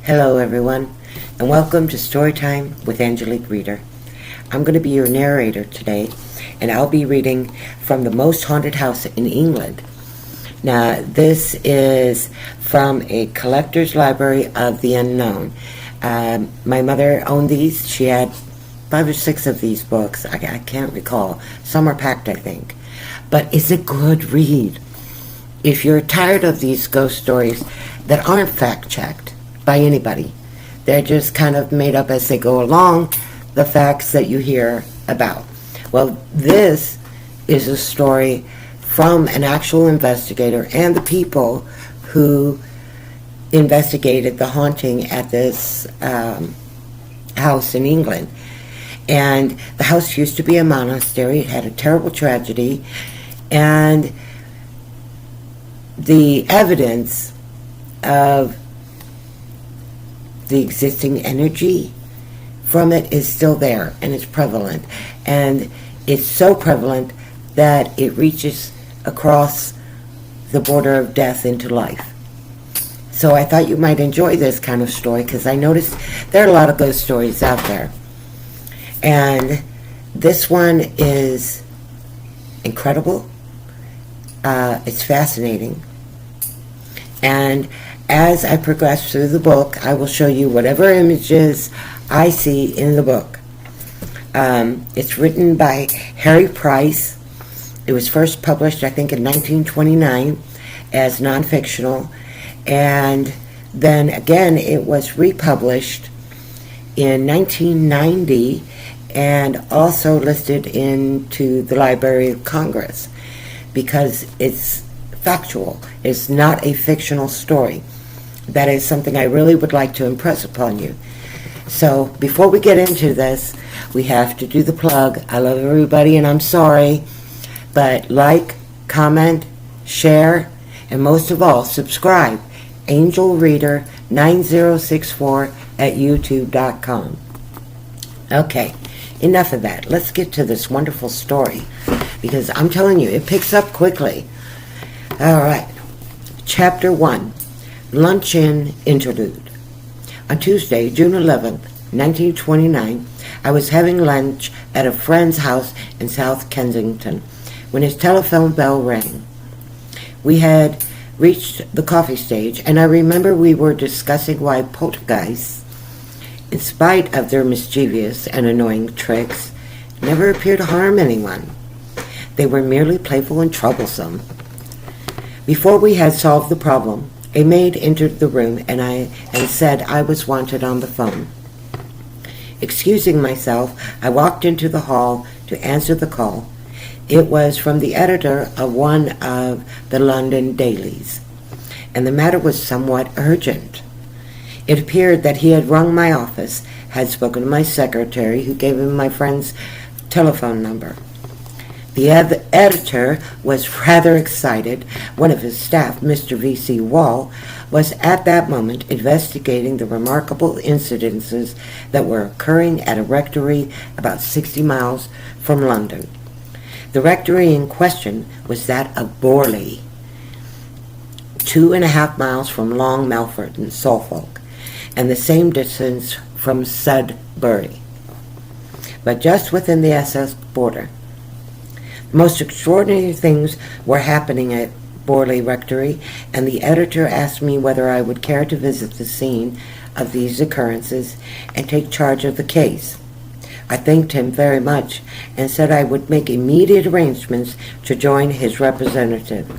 Hello everyone, and welcome to Storytime with Angelique Reder. I'm going to be your narrator today, and I'll be reading from The Most Haunted House in England. Now, this is from a collector's library of the unknown. My mother owned these. She had 5 or 6 of these books. I can't recall. Some are packed, I think. But it's a good read. If you're tired of these ghost stories that aren't fact-checked by anybody, they're just kind of made up as they go along, the facts that you hear about. Well, this is a story from an actual investigator and the people who investigated the haunting at this house in England. And the house used to be a monastery. It had a terrible tragedy, and the evidence of the existing energy from it is still there, and it's prevalent. And it's so prevalent that it reaches across the border of death into life. So I thought you might enjoy this kind of story, because I noticed there are a lot of ghost stories out there. And this one is incredible. It's fascinating. And as I progress through the book, I will show you whatever images I see in the book. It's written by Harry Price. It was first published, I think, in 1929 as non-fictional. And then again, it was republished in 1990 and also listed into the Library of Congress because it's factual. It's not a fictional story. That is something I really would like to impress upon you. So before we get into this, we have to do the plug. I love everybody and I'm sorry, but like, comment, share, and most of all, subscribe. Angel Reder 9064 at youtube.com. Okay, enough of that. Let's get to this wonderful story, because I'm telling you, it picks up quickly. All right. Chapter 1, Luncheon Interlude. On Tuesday, June 11th, 1929, I was having lunch at a friend's house in South Kensington when his telephone bell rang. We had reached the coffee stage, and I remember we were discussing why poltergeists, in spite of their mischievous and annoying tricks, never appear to harm anyone. They were merely playful and troublesome. Before we had solved the problem, a maid entered the room and said I was wanted on the phone. Excusing myself, I walked into the hall to answer the call. It was from the editor of one of the London dailies, and the matter was somewhat urgent. It appeared that he had rung my office, had spoken to my secretary, who gave him my friend's telephone number. The editor was rather excited. One of his staff, Mr. V.C. Wall, was at that moment investigating the remarkable incidences that were occurring at a rectory about 60 miles from London. The rectory in question was that of Borely, 2.5 miles from Long Melford in Suffolk, and the same distance from Sudbury, but just within the Essex border. The most extraordinary things were happening at Borely Rectory, and the editor asked me whether I would care to visit the scene of these occurrences and take charge of the case. I thanked him very much and said I would make immediate arrangements to join his representative.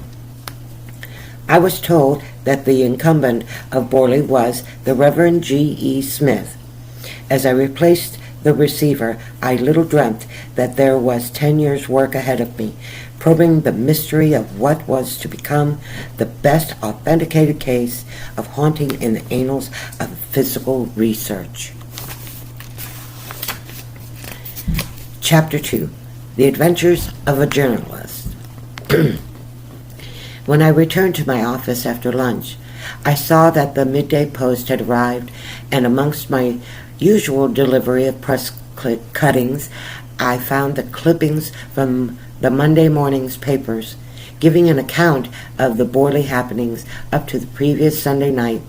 I was told that the incumbent of Borely was the Reverend G.E. Smith. As I replaced the receiver, I little dreamt that there was 10 years' work ahead of me, probing the mystery of what was to become the best authenticated case of haunting in the annals of physical research. Chapter 2, The Adventures of a Journalist. When I returned to my office after lunch, I saw that the midday post had arrived, and amongst my usual delivery of press cuttings, I found the clippings from the Monday morning's papers, giving an account of the Borely happenings up to the previous Sunday night,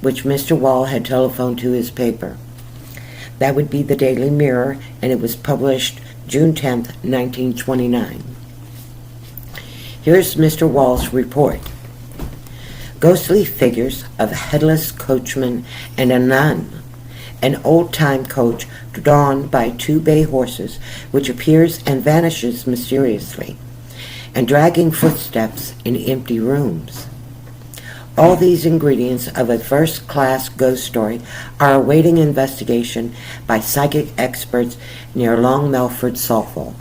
which Mr. Wall had telephoned to his paper. That would be the Daily Mirror, and it was published June 10th, 1929. Here's Mr. Wall's report. Ghostly figures of a headless coachman and a nun. An old-time coach drawn by 2 bay horses, which appears and vanishes mysteriously, and dragging footsteps in empty rooms. All these ingredients of a first-class ghost story are awaiting investigation by psychic experts near Long Melford, Suffolk.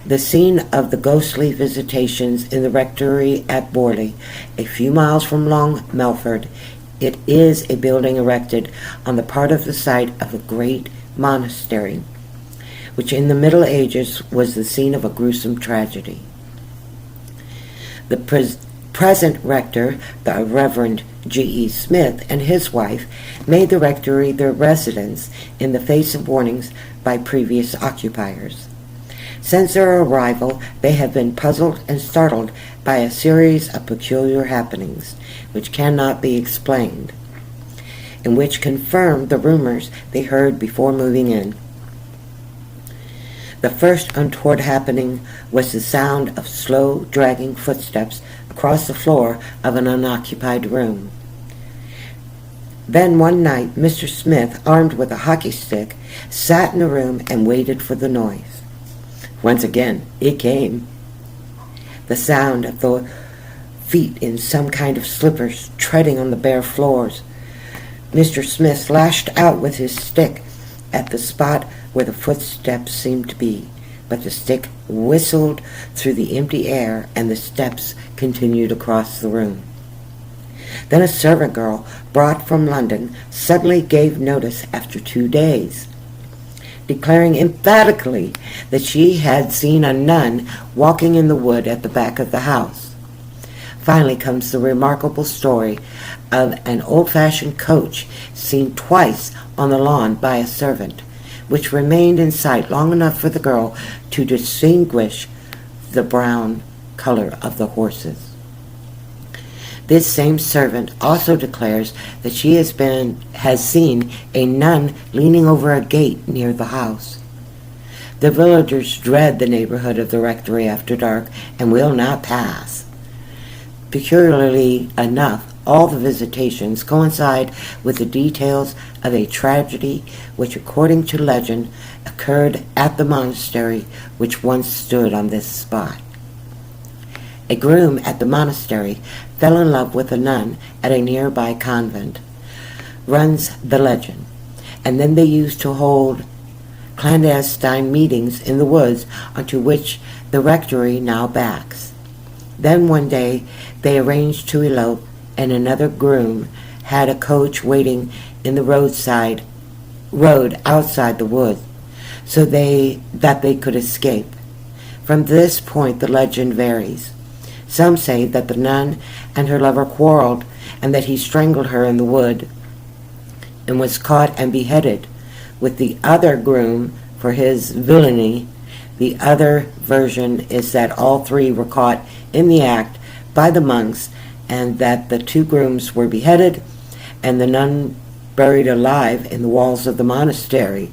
The scene of the ghostly visitations in the rectory at Borely, a few miles from Long Melford. It is a building erected on the part of the site of a great monastery, which in the Middle Ages was the scene of a gruesome tragedy. The present rector, the Reverend G.E. Smith, and his wife made the rectory their residence in the face of warnings by previous occupiers. Since their arrival, they have been puzzled and startled by a series of peculiar happenings, which cannot be explained, and which confirm the rumors they heard before moving in. The first untoward happening was the sound of slow, dragging footsteps across the floor of an unoccupied room. Then one night, Mr. Smith, armed with a hockey stick, sat in the room and waited for the noise. Once again, it came. The sound of the feet in some kind of slippers treading on the bare floors. Mr. Smith lashed out with his stick at the spot where the footsteps seemed to be, but the stick whistled through the empty air and the steps continued across the room. Then a servant girl, brought from London, suddenly gave notice after 2 days, declaring emphatically that she had seen a nun walking in the wood at the back of the house. Finally comes the remarkable story of an old-fashioned coach seen twice on the lawn by a servant, which remained in sight long enough for the girl to distinguish the brown color of the horses. This same servant also declares that she has seen a nun leaning over a gate near the house. The villagers dread the neighborhood of the rectory after dark and will not pass. Peculiarly enough, all the visitations coincide with the details of a tragedy which, according to legend, occurred at the monastery which once stood on this spot. A groom at the monastery fell in love with a nun at a nearby convent, runs the legend, and then they used to hold clandestine meetings in the woods onto which the rectory now backs. Then one day they arranged to elope, and another groom had a coach waiting in the road outside the wood, so that they could escape. From this point the legend varies. Some say that the nun and her lover quarreled, and that he strangled her in the wood and was caught and beheaded, with the other groom for his villainy. The other version is that all 3 were caught in the act by the monks, and that the 2 grooms were beheaded and the nun buried alive in the walls of the monastery.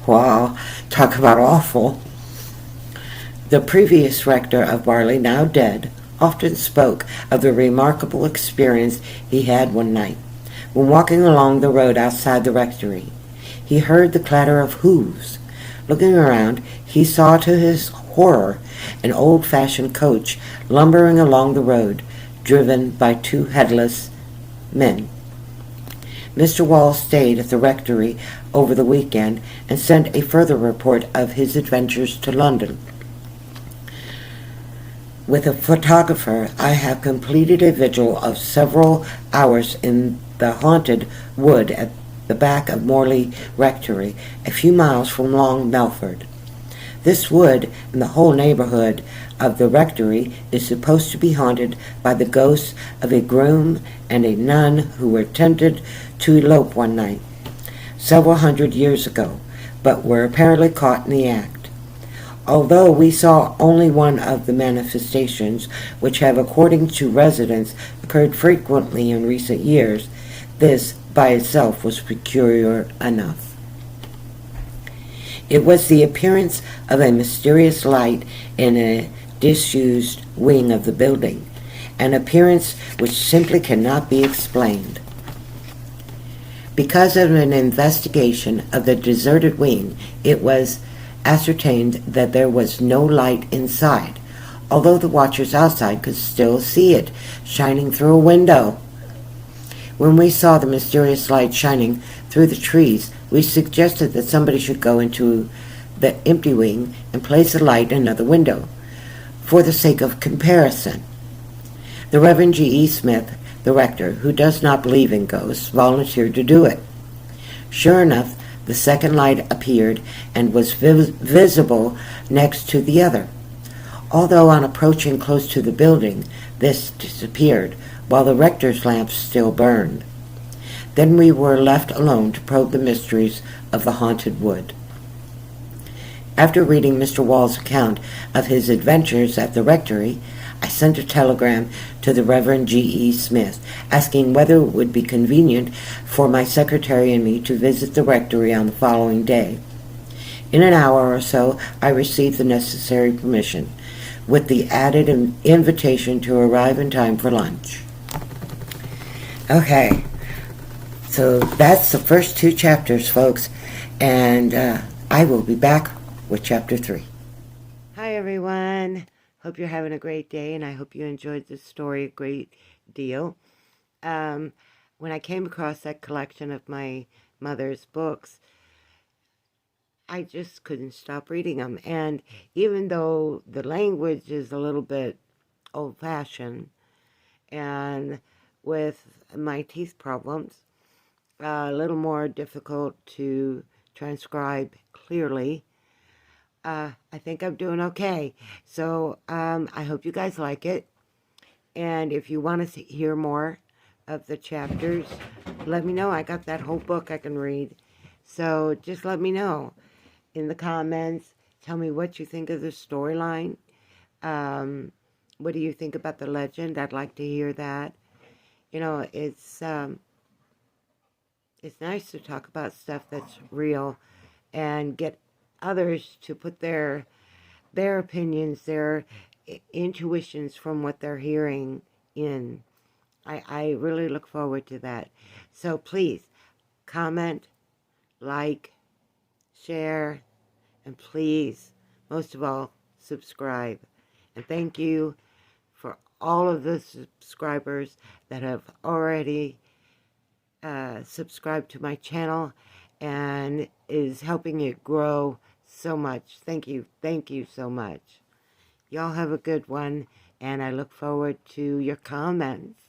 Wow, talk about awful. The previous rector of Borely, now dead, often spoke of the remarkable experience he had one night. When walking along the road outside the rectory, he heard the clatter of hooves. Looking around, he saw to his horror an old-fashioned coach lumbering along the road, driven by 2 headless men. Mr. Wall stayed at the rectory over the weekend and sent a further report of his adventures to London. With a photographer, I have completed a vigil of several hours in the haunted wood at the back of Borely Rectory, a few miles from Long Melford. This wood and the whole neighborhood of the rectory is supposed to be haunted by the ghosts of a groom and a nun who were tempted to elope one night, several hundred years ago, but were apparently caught in the act. Although we saw only one of the manifestations, which have, according to residents, occurred frequently in recent years, This by itself was peculiar enough. It was the appearance of a mysterious light in a disused wing of the building, an appearance which simply cannot be explained. Because of an investigation of the deserted wing, it was ascertained that there was no light inside, although the watchers outside could still see it shining through a window. When we saw the mysterious light shining through the trees, we suggested that somebody should go into the empty wing and place a light in another window, for the sake of comparison. The Reverend G.E. Smith, the rector, who does not believe in ghosts, volunteered to do it. Sure enough, the second light appeared and was visible next to the other. Although on approaching close to the building, this disappeared, while the rector's lamp still burned. Then we were left alone to probe the mysteries of the haunted wood. After reading Mr. Wall's account of his adventures at the rectory, I sent a telegram to the Reverend G.E. Smith, asking whether it would be convenient for my secretary and me to visit the rectory on the following day. In an hour or so, I received the necessary permission, with the added invitation to arrive in time for lunch. Okay, so that's the first 2 chapters, folks, and I will be back with chapter 3. Hi, everyone. Hope you're having a great day, and I hope you enjoyed this story a great deal. When I came across that collection of my mother's books, I just couldn't stop reading them. And even though the language is a little bit old-fashioned, and with my teeth problems, a little more difficult to transcribe clearly, I think I'm doing okay. So I hope you guys like it. And if you want to hear more of the chapters, let me know. I got that whole book I can read. So just let me know in the comments. Tell me what you think of the storyline. What do you think about the legend? I'd like to hear that. You know, it's nice to talk about stuff that's real and get others to put their opinions, their intuitions from what they're hearing in. I really look forward to that. So please comment, like, share, and please, most of all, subscribe. And thank you for all of the subscribers that have already subscribed to my channel and is helping it grow so much. Thank you so much. Y'all have a good one, and I look forward to your comments.